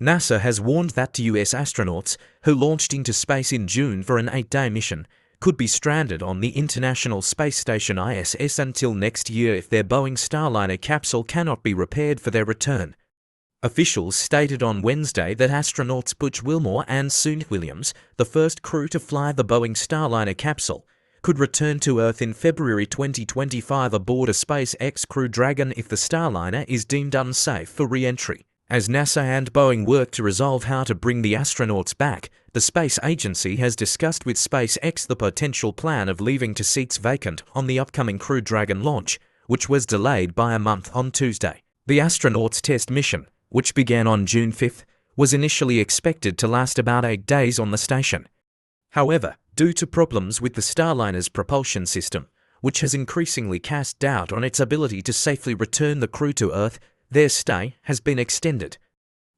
NASA has warned that US astronauts, who launched into space in June for an 8-day mission, could be stranded on the International Space Station ISS until next year if their Boeing Starliner capsule cannot be repaired for their return. Officials stated on Wednesday that astronauts Butch, Wilmore and Suni Williams, the first crew to fly the Boeing Starliner capsule, could return to Earth in February 2025 aboard a SpaceX Crew Dragon if the Starliner is deemed unsafe for re-entry. As NASA and Boeing work to resolve how to bring the astronauts back, the space agency has discussed with SpaceX the potential plan of leaving two seats vacant on the upcoming Crew Dragon launch, which was delayed by a month on Tuesday. The astronauts' test mission, which began on June 5, was initially expected to last about 8 days on the station. However, due to problems with the Starliner's propulsion system, which has increasingly cast doubt on its ability to safely return the crew to Earth, their stay has been extended.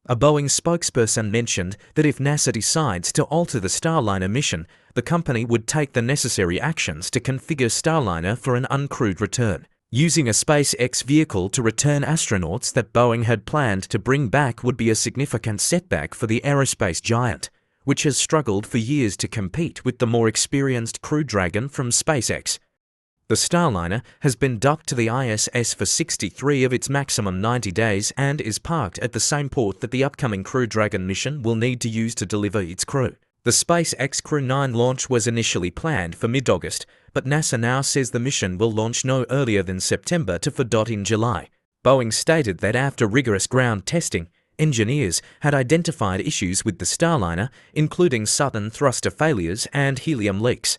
A Boeing spokesperson mentioned that if NASA decides to alter the Starliner mission, the company would take the necessary actions to configure Starliner for an uncrewed return. Using a SpaceX vehicle to return astronauts that Boeing had planned to bring back would be a significant setback for the aerospace giant, which has struggled for years to compete with the more experienced Crew Dragon from SpaceX. The Starliner has been docked to the ISS for 63 of its maximum 90 days and is parked at the same port that the upcoming Crew Dragon mission will need to use to deliver its crew. The SpaceX Crew 9 launch was initially planned for mid-August, but NASA now says the mission will launch no earlier than September to in July. Boeing stated that after rigorous ground testing, engineers had identified issues with the Starliner, including sudden thruster failures and helium leaks.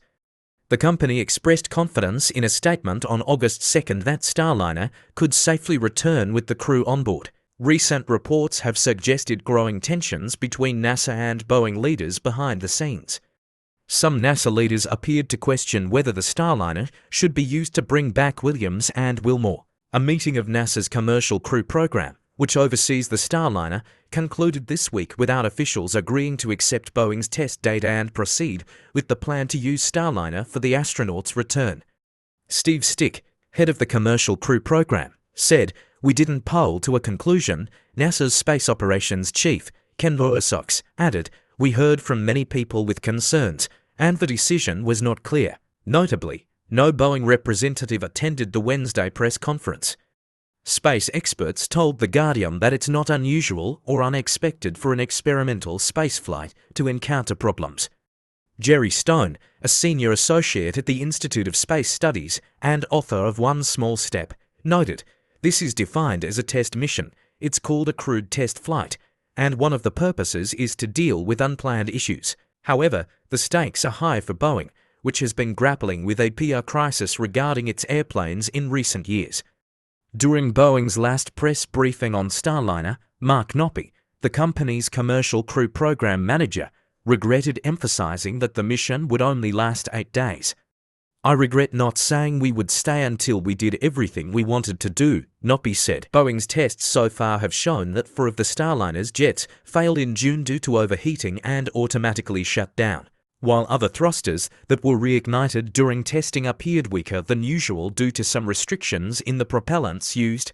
The company expressed confidence in a statement on August 2 that Starliner could safely return with the crew on board. Recent reports have suggested growing tensions between NASA and Boeing leaders behind the scenes. Some NASA leaders appeared to question whether the Starliner should be used to bring back Williams and Wilmore. A meeting of NASA's Commercial Crew Program, which oversees the Starliner, concluded this week without officials agreeing to accept Boeing's test data and proceed with the plan to use Starliner for the astronauts' return. Steve Stick, head of the Commercial Crew Program, said, "We didn't poll to a conclusion." NASA's Space Operations Chief, Ken Voisox, added, "We heard from many people with concerns, and the decision was not clear." Notably, no Boeing representative attended the Wednesday press conference. Space experts told The Guardian that it's not unusual or unexpected for an experimental spaceflight to encounter problems. Jerry Stone, a senior associate at the Institute of Space Studies and author of One Small Step, noted, "This is defined as a test mission. It's called a crewed test flight, and one of the purposes is to deal with unplanned issues. However, the stakes are high for Boeing, which has been grappling with a PR crisis regarding its airplanes in recent years." During Boeing's last press briefing on Starliner, Mark Knoppe, the company's Commercial Crew Program manager, regretted emphasizing that the mission would only last 8 days. "I regret not saying we would stay until we did everything we wanted to do," Knoppe said. Boeing's tests so far have shown that 4 of the Starliner's jets failed in June due to overheating and automatically shut down, while other thrusters that were reignited during testing appeared weaker than usual due to some restrictions in the propellants used.